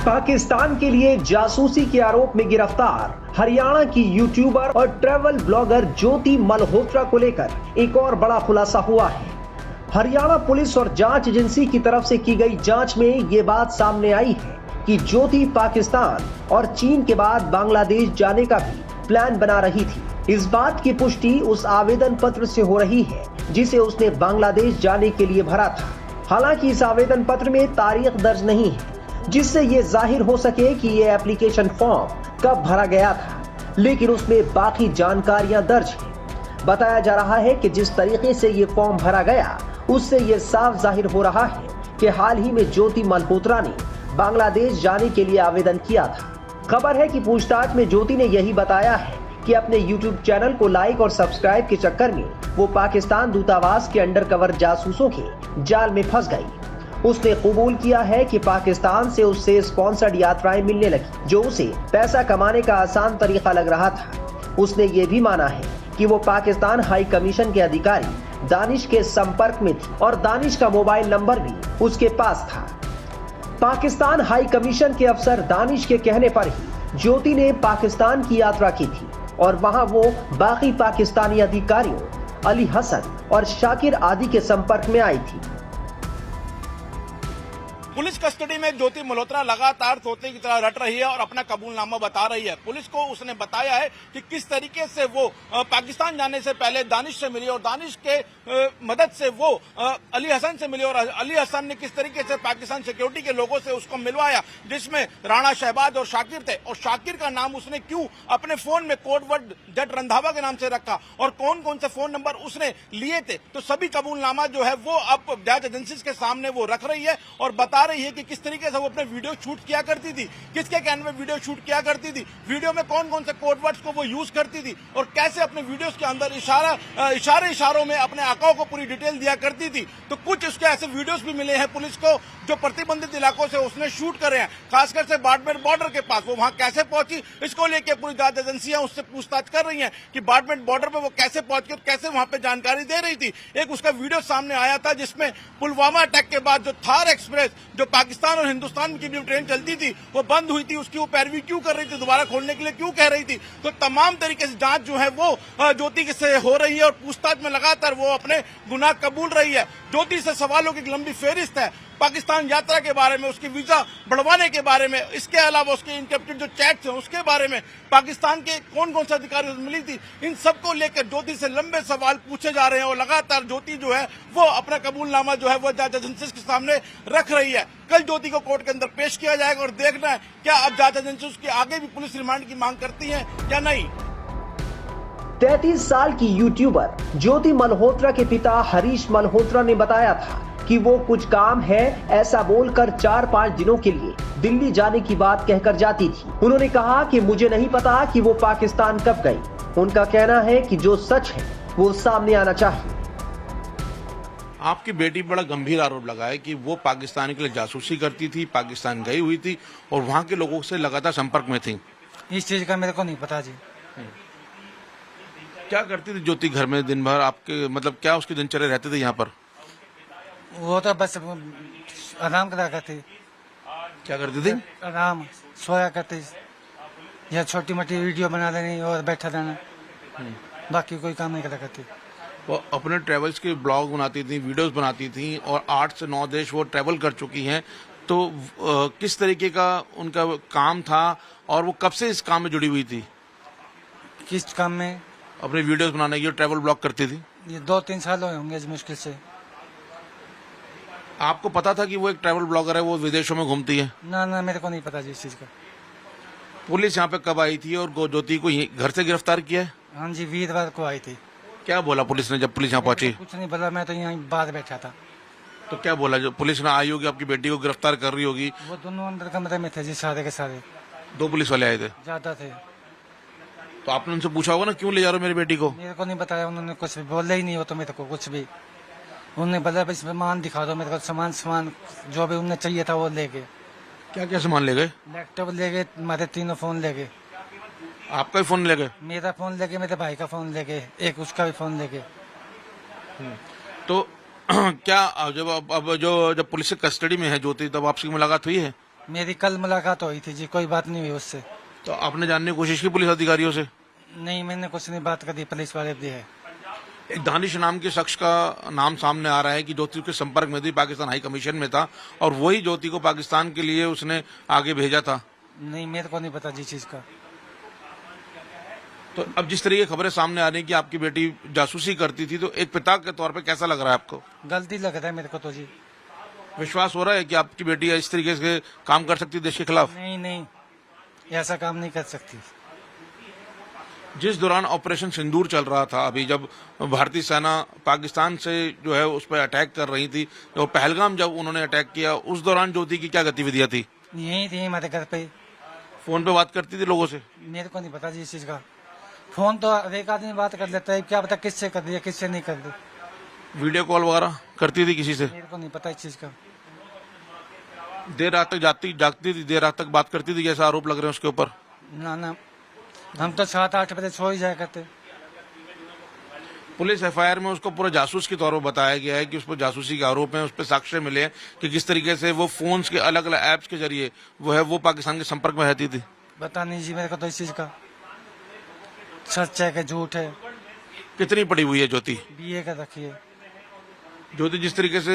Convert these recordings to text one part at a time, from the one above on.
पाकिस्तान के लिए जासूसी के आरोप में गिरफ्तार हरियाणा की यूट्यूबर और ट्रैवल ब्लॉगर ज्योति मल्होत्रा को लेकर एक और बड़ा खुलासा हुआ है। हरियाणा पुलिस और जांच एजेंसी की तरफ से की गई जांच में ये बात सामने आई है कि ज्योति पाकिस्तान और चीन के बाद बांग्लादेश जाने का भी प्लान बना रही थी। इस बात की पुष्टि उस आवेदन पत्र से हो रही है जिसे उसने बांग्लादेश जाने के लिए भरा था। हालांकि इस आवेदन पत्र में तारीख दर्ज नहीं है जिससे ये जाहिर हो सके कि ये एप्लीकेशन फॉर्म कब भरा गया था, लेकिन उसमें बाकी जानकारियां दर्ज हैं। बताया जा रहा है कि जिस तरीके से ये फॉर्म भरा गया उससे ये साफ जाहिर हो रहा है कि हाल ही में ज्योति मल्होत्रा ने बांग्लादेश जाने के लिए आवेदन किया था। खबर है कि पूछताछ में ज्योति ने यही बताया है कि अपने YouTube चैनल को लाइक और सब्सक्राइब के चक्कर में वो पाकिस्तान दूतावास के अंडरकवर जासूसों के जाल में फंस गई। उसने कबूल किया है कि पाकिस्तान से उससे स्पॉन्सर्ड यात्राएं मिलने लगी, जो उसे पैसा कमाने का आसान तरीका लग रहा था। उसने ये भी माना है कि वो पाकिस्तान हाई कमीशन के अधिकारी दानिश के संपर्क में थी और दानिश का मोबाइल नंबर भी उसके पास था। पाकिस्तान हाई कमीशन के अफसर दानिश के कहने पर ही ज्योति ने पाकिस्तान की यात्रा की थी और वहां वो बाकी पाकिस्तानी अधिकारियों अली हसन और शाकिर आदि के संपर्क में आई थी। पुलिस कस्टडी में ज्योति मल्होत्रा लगातार तोते की तरह रट रही है और अपना कबूलनामा बता रही है। पुलिस को उसने बताया है कि किस तरीके से वो पाकिस्तान जाने से पहले दानिश से मिली और दानिश के मदद से वो अली हसन से मिली और अली हसन ने किस तरीके से पाकिस्तान सिक्योरिटी के लोगों से उसको मिलवाया, जिसमें राणा शहबाज और शाकिर थे। और शाकिर का नाम उसने क्यों अपने फोन में कोड वर्ड जट रंधावा के नाम से रखा और कौन कौन से फोन नंबर उसने लिए थे, तो सभी कबूलनामा जो है वो अब जांच एजेंसी के सामने वो रख रही है और बता रही है कि किस तरीके से वो अपने वीडियो शूट किया करती थी, किसके कहने में वीडियो शूट किया करती थी, वीडियो में कौन कौन से कोड वर्ड्स को वो यूज करती थी और कैसे अपने वीडियोस के अंदर इशारों में अपने आकाओं को पूरी डिटेल दिया करती थी। तो कुछ उसके ऐसे वीडियोस भी मिले हैं पुलिस को जो प्रतिबंधित इलाकों से उसने शूट करे हैं, खासकर से बाड़मेर बॉर्डर के पास। वो वहां कैसे पहुंची, इसको लेकर पूरी जांच एजेंसियां उससे पूछताछ कर रही हैं कि बाड़मेर बॉर्डर पर वो कैसे पहुंची और कैसे वहां पे जानकारी दे रही थी। एक उसका वीडियो सामने आया था जिसमें पुलवामा अटैक के बाद जो थार एक्सप्रेस जो पाकिस्तान और हिंदुस्तान की जो ट्रेन चलती थी वो बंद हुई थी, उसकी वो पैरवी क्यों कर रही थी, दोबारा खोलने के लिए क्यों कह रही थी। तो तमाम तरीके से जांच जो है वो ज्योति से हो रही है और पूछताछ में लगातार वो अपने गुनाह कबूल रही है। ज्योति से सवालों की लंबी फेरिस्त है, पाकिस्तान यात्रा के बारे में, उसकी वीजा बढ़वाने के बारे में, इसके अलावा उसके इनक्रिप्टेड जो चैट्स हैं उसके बारे में, पाकिस्तान के कौन कौन से अधिकारी मिली थी, इन सबको लेकर ज्योति से लंबे सवाल पूछे जा रहे हैं और लगातार ज्योति जो है वो अपना कबूलनामा जो है वो जांच एजेंसी के सामने रख रही है। कल ज्योति को कोर्ट के अंदर पेश किया जाएगा और देखना है क्या अब जांच एजेंसी उसके आगे भी पुलिस रिमांड की मांग करती है या नहीं। 33 साल की यूट्यूबर ज्योति मल्होत्रा के पिता हरीश मल्होत्रा ने बताया था कि वो कुछ काम है ऐसा बोलकर 4-5 दिनों के लिए दिल्ली जाने की बात कहकर जाती थी। उन्होंने कहा कि मुझे नहीं पता कि वो पाकिस्तान कब गई। उनका कहना है कि जो सच है वो सामने आना चाहिए। आपकी बेटी बड़ा गंभीर आरोप लगाया कि वो पाकिस्तान के लिए जासूसी करती थी, पाकिस्तान गई हुई थी और वहाँ के लोगों से लगातार संपर्क में थी। इस चीज का मेरे को नहीं पता जी। क्या करती थी ज्योति घर में दिन भर, आपके मतलब क्या उसकी दिनचर्या रहते थे यहाँ पर? वो तो बस आराम करा करती। क्या करती थी? आराम, सोया करती या छोटी मोटी वीडियो बना देनी और बैठा रहना, बाकी कोई काम नहीं करा करती। वो अपने ट्रेवल्स के ब्लॉग बनाती थी, वीडियोस बनाती थी और 8 से 9 देश वो ट्रेवल कर चुकी हैं। तो किस तरीके का उनका काम था और वो कब से इस काम में जुड़ी हुई थी? किस काम में? अपने वीडियोस बनाने की और ट्रेवल ब्लॉग करती थी। ये 2-3 साल हुए होंगे मुश्किल से। आपको पता था कि वो एक ट्रैवल ब्लॉगर है, वो विदेशों में घूमती है? ना मेरे को नहीं पता जी इस चीज का। पुलिस यहाँ पे कब आई थी और ज्योति को घर से गिरफ्तार किया है? हाँ जी, वीरवार को आई थी। क्या बोला पुलिस ने जब पुलिस यहाँ पहुंची? कुछ नहीं बोला, मैं तो यहाँ बाहर बैठा था। तो क्या बोला? जो पुलिस ने आई होगी, आपकी बेटी को गिरफ्तार कर रही होगी। वो दोनों अंदर कमरे में थे जी, सारे के सारे। 2 पुलिस वाले आए थे? ज्यादा थे। तो आपने उनसे पूछा होगा ना क्यों ले जा रहे हो मेरी बेटी को? मेरे को नहीं बताया उन्होंने, कुछ भी बोला ही नहीं हो तो मेरे को कुछ भी। उन्होंने बोला बस सामान दिखा दो मेरे को, सामान जो भी उन्हें चाहिए था वो ले गए। क्या क्या सामान ले गए? लैपटॉप ले गए, हमारे 3 फोन ले गए। आपका ही फोन ले गए? मेरा फोन ले गए, मेरे भाई का फोन ले गए, एक उसका भी फोन ले गए। तो क्या जब पुलिस के कस्टडी में है ज्योति, तब आपसी मुलाकात हुई है? मेरी कल मुलाकात हुई थी जी, कोई बात नहीं हुई उससे। तो आपने जानने की कोशिश की पुलिस अधिकारियों से? नहीं, मैंने कुछ नहीं बात करी, पुलिस वाले भी है। एक दानिश नाम के शख्स का नाम सामने आ रहा है कि ज्योति के संपर्क में थी, पाकिस्तान हाई कमीशन में था और वही ज्योति को पाकिस्तान के लिए उसने आगे भेजा था। नहीं, मेरे को नहीं पता जी चीज का। तो अब जिस तरीके की खबरें सामने आ रही हैं कि आपकी बेटी जासूसी करती थी, तो एक पिता के तौर पे कैसा लग रहा है आपको? गलती लग रहा है मेरे को तो जी। विश्वास हो रहा है कि आपकी बेटी इस तरीके से काम कर सकती है देश के खिलाफ? नहीं नहीं, ऐसा काम नहीं कर सकती। जिस दौरान ऑपरेशन सिंदूर चल रहा था, अभी जब भारतीय सेना पाकिस्तान से जो है उस पर अटैक कर रही थी, तो पहलगाम जब उन्होंने अटैक किया, उस दौरान ज्योति की क्या गतिविधियां थी? यही थी हमारे घर पे। फोन पे बात करती थी लोगों से? मेरे को नहीं पता जी इस चीज का। फोन तो एक आदमी बात कर लेता है, क्या पता किससे कर दिया किससे नहीं कर दी। वीडियो कॉल वगैरह करती थी किसी से? मेरे को नहीं पता इस चीज का। देर रात तक जागती थी, देर रात तक बात करती थी, जैसा आरोप लग रहे हैं उसके ऊपर? ना ना, हम तो 7-8 बजे सो ही जाया करते। पुलिस एफआईआर में उसको पूरा जासूस के तौर पर बताया गया है कि उस पर जासूसी के आरोप हैं, उस पर साक्ष्य मिले हैं कि किस तरीके से वो फोन्स के अलग अलग ऐप्स के जरिए वो पाकिस्तान के संपर्क में रहती थी। पता नहीं जी मेरे को तो इस चीज का, सच है कि झूठ है। कितनी पड़ी हुई है ज्योति? BA का रखिए। ज्योति जिस तरीके से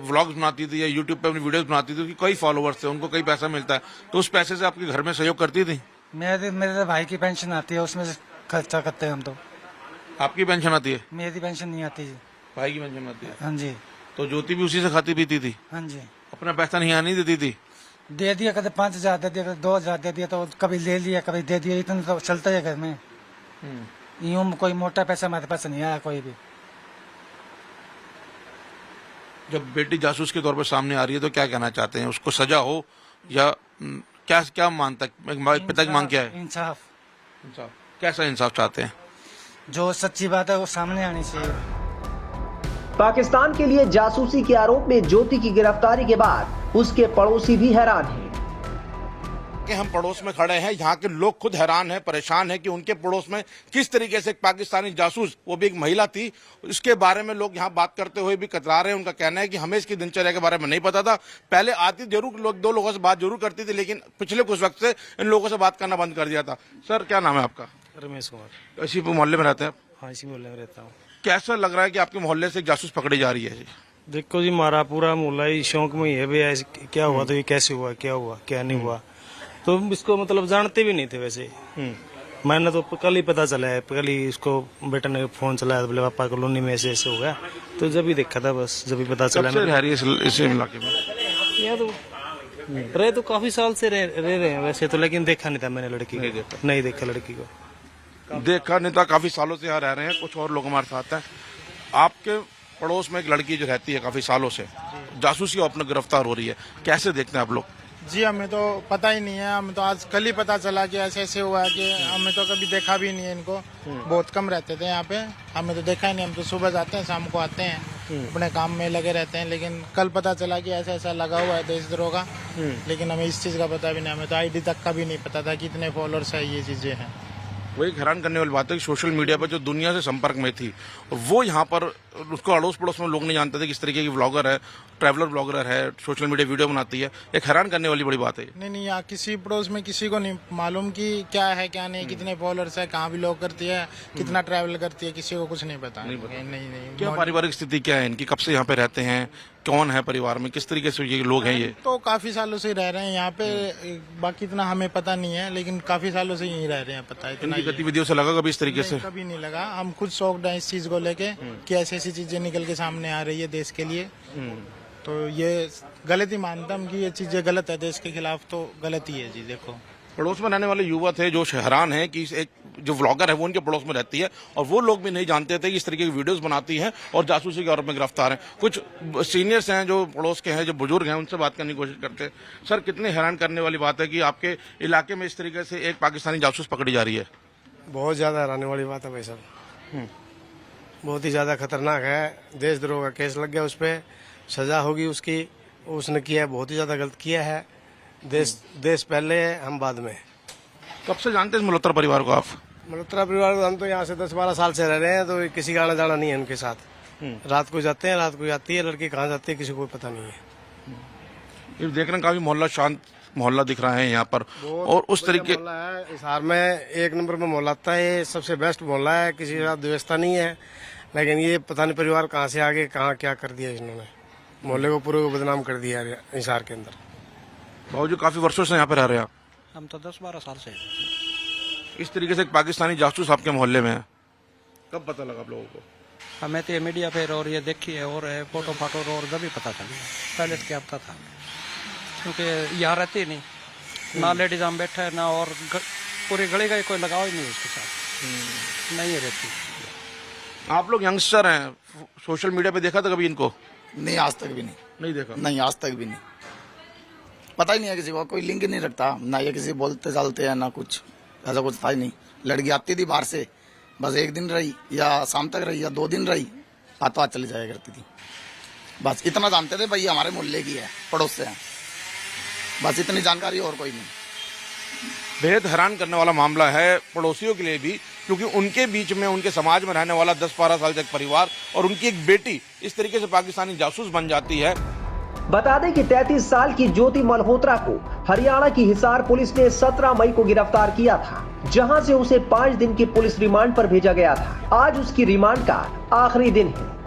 व्लॉग्स बनाती थी या यूट्यूब पे अपनी वीडियोस बनाती थी, उसकी कई फॉलोअर्स थे, उनको कई पैसा मिलता है, तो उस पैसे से आपके घर में सहयोग करती थी? मेरे भाई की पेंशन आती है, उसमें से खर्चा करते हैं हम तो। आपकी पेंशन आती है? मेरी पेंशन नहीं आती जी। भाई की पेंशन आती है? हाँ जी। तो ज्योति भी उसी से खाती पीती थी? हाँ जी। अपना पैसा नहीं आने देती थी? दे दिया, कभी 5,000 दे दिया, कभी 2,000 दे दिया, तो कभी ले लिया कभी दे दिया, इतना तो चलता है घर में। यूं कोई मोटा पैसा हमारे पास नहीं आया कोई भी। जब बेटी जासूस के तौर पर सामने आ रही है तो क्या कहना चाहते हैं? उसको सजा हो या क्या मानता है पिता की मांग क्या है? इंसाफ। कैसा इंसाफ चाहते हैं? जो सच्ची बात है वो सामने आनी चाहिए। पाकिस्तान के लिए जासूसी के आरोप में ज्योति की गिरफ्तारी के बाद उसके पड़ोसी भी हैरान हैं। कि हम पड़ोस में खड़े हैं, यहाँ के लोग खुद हैरान हैं, परेशान हैं कि उनके पड़ोस में किस तरीके से एक पाकिस्तानी जासूस, वो भी एक महिला थी, इसके बारे में लोग यहाँ बात करते हुए भी कतरा रहे हैं। उनका कहना है कि हमें इसकी दिनचर्या के बारे में नहीं पता था, पहले आती जरूर लोग, 2 लोगों से बात जरूर करती थी, लेकिन पिछले कुछ वक्त से इन लोगों से बात करना बंद कर दिया था। सर क्या नाम है आपका? रमेश कुमार। इसी मोहल्ले में रहते हैं आप? हाँ, इसी मोहल्ले में रहता हूँ। कैसा लग रहा है कि आपके मोहल्ले से एक जासूस पकड़ी जा रही है जी? देखो जी, हमारा पूरा मोहल्ला ही शौक में ही है, भाई ऐसे क्या हुआ तो ये कैसे हुआ, क्या हुआ क्या नहीं हुआ, तो इसको मतलब जानते भी नहीं थे वैसे। मैंने तो कल ही पता चला है, कल ही इसको बेटा ने फोन चलाया, बोले पापा कॉलोनी में ऐसे ऐसे हो गया, तो जब ही देखा था बस, जब ही पता चला। कब से रह रही है इस इलाके में? यहाँ तो रहे तो काफी साल से रह रहे हैं वैसे तो, लेकिन देखा नहीं था मैंने लड़की को, नहीं देखा लड़की को, देखा नहीं था। काफी सालों से यहाँ रह रहे हैं, कुछ और लोग हमारे साथ हैं। आपके पड़ोस में एक लड़की जो रहती है काफी सालों से, जासूसी अपने गिरफ्तार हो रही है, कैसे देखते हैं आप लोग? जी हमें तो पता ही नहीं है, हमें तो आज कल ही पता चला कि ऐसे ऐसे हुआ है, कि हमें तो कभी देखा भी नहीं है इनको। बहुत कम रहते थे यहाँ पे, हमें तो देखा ही नहीं। हम तो सुबह जाते हैं, शाम को आते हैं, अपने काम में लगे रहते हैं, लेकिन कल पता चला कि ऐसा ऐसा लगा हुआ है देशद्रोह का। लेकिन हमें इस चीज का पता भी नहीं, हमें तो ID तक का भी नहीं पता था कि इतने फॉलोअर्स है, ये चीजें हैं। वही हैरान करने वाली बात है कि सोशल मीडिया पर जो दुनिया से संपर्क में थी, वो यहाँ पर उसको अड़ोस पड़ोस में लोग नहीं जानते थे किस तरीके की व्लॉगर है, ट्रैवलर ब्लॉगर है, सोशल मीडिया वीडियो बनाती है। एक हैरान करने वाली बड़ी बात है। नहीं, यहाँ किसी पड़ोस में किसी को नहीं मालूम कि क्या है क्या नहीं, कितने फॉलोअर्स है, कहाँ बिलोंग करती है, कितना ट्रैवल करती है, किसी को कुछ नहीं पता। नहीं। क्या पारिवारिक स्थिति क्या है इनकी? कब से यहाँ पे रहते हैं? कौन है परिवार में? किस तरीके से ये लोग हैं? ये तो काफी सालों से रह रहे हैं यहाँ पे, बाकी इतना हमें पता नहीं है, लेकिन काफी सालों से यहीं रह रहे हैं, पता है इतना। इनकी गतिविधियों से लगा कभी इस तरीके से? कभी नहीं लगा। हम खुद शॉक्ड हैं इस चीज को लेके कि ऐसी ऐसी चीजें निकल के सामने आ रही है देश के लिए। तो ये गलत ही मानता हूँ कि ये चीजें गलत है, देश के खिलाफ तो गलत ही है जी। देखो पड़ोस में रहने वाले युवा थे जो हैरान है कि एक जो व्लॉगर है वो उनके पड़ोस में रहती है, और वो लोग भी नहीं जानते थे कि इस तरीके की वीडियोस बनाती हैं और जासूसी के आरोप में गिरफ्तार हैं। कुछ सीनियर्स हैं जो पड़ोस के हैं, जो बुजुर्ग हैं, उनसे बात करने की कोशिश करते हैं। सर कितनी हैरान करने वाली बात है कि आपके इलाके में इस तरीके से एक पाकिस्तानी जासूस पकड़ी जा रही है। बहुत ज्यादा हैरानी वाली बात है भाई साहब, बहुत ही ज्यादा खतरनाक है। देशद्रोह का केस लग गया, उस पर सजा होगी उसकी। उसने किया है, बहुत ही ज्यादा गलत किया है। देश पहले है, हम बाद में। कब से जानते हैं इस मल्होत्रा परिवार को आप? मल्होत्रा परिवार को हम तो यहाँ से 10-12 साल से रह रहे हैं, तो किसी का आना जाना नहीं है उनके साथ। रात को जाते हैं, रात को आती है लड़की, कहाँ जाती है किसी को पता नहीं है। ये देख रहे हैं काफी मोहल्ला शांत मोहल्ला दिख रहा है यहाँ पर, और उस तरीके मोहल्ला है हिसार में, 1 नंबर में मोहल्ला आता है, ये सबसे बेस्ट मोहल्ला है, किसी के साथ व्यवस्था नहीं है। लेकिन ये पता नहीं परिवार कहाँ से आगे कहाँ क्या कर दिया इन्होंने, मोहल्ले को पूरे को बदनाम कर दिया है हिसार के अंदर। भाजी काफी वर्षों से यहाँ पे रह रहे हैं आप? हम तो 10-12 साल से इस तरीके से एक पाकिस्तानी जासूस आपके मोहल्ले में है, कब पता लगा आप लोगों को? हमें तो ये मीडिया पे और ये देखी है और फोटो फाटो और जब भी पता चला, पहले से क्या पता था, क्योंकि यहाँ रहती नहीं ना, लेडीज हम बैठा है ना, और पूरी गली का कोई लगाव ही नहीं उसके साथ, नहीं रहती। आप लोग यंगस्टर हैं, सोशल मीडिया पे देखा था कभी इनको? नहीं, आज तक भी नहीं देखा। नहीं, आज तक भी नहीं, पता ही नहीं है किसी को, कोई लिंक नहीं रखता ना, ये किसी बोलते चालते हैं ना कुछ, ऐसा कुछ था ही नहीं। लड़की आती थी बाहर से, बस 1 दिन रही या शाम तक रही या 2 दिन रही, हाथों हाथ चली जाया करती थी, बस इतना जानते थे भाई हमारे मोहल्ले की है, पड़ोस से है, बस इतनी जानकारी और कोई नहीं। बेहद हैरान करने वाला मामला है पड़ोसियों के लिए भी, क्योंकि उनके बीच में, उनके समाज में रहने वाला 10-12 साल तक परिवार और उनकी एक बेटी इस तरीके से पाकिस्तानी जासूस बन जाती है। बता दें कि 33 साल की ज्योति मल्होत्रा को हरियाणा की हिसार पुलिस ने 17 मई को गिरफ्तार किया था, जहां से उसे 5 दिन की पुलिस रिमांड पर भेजा गया था। आज उसकी रिमांड का आखिरी दिन है।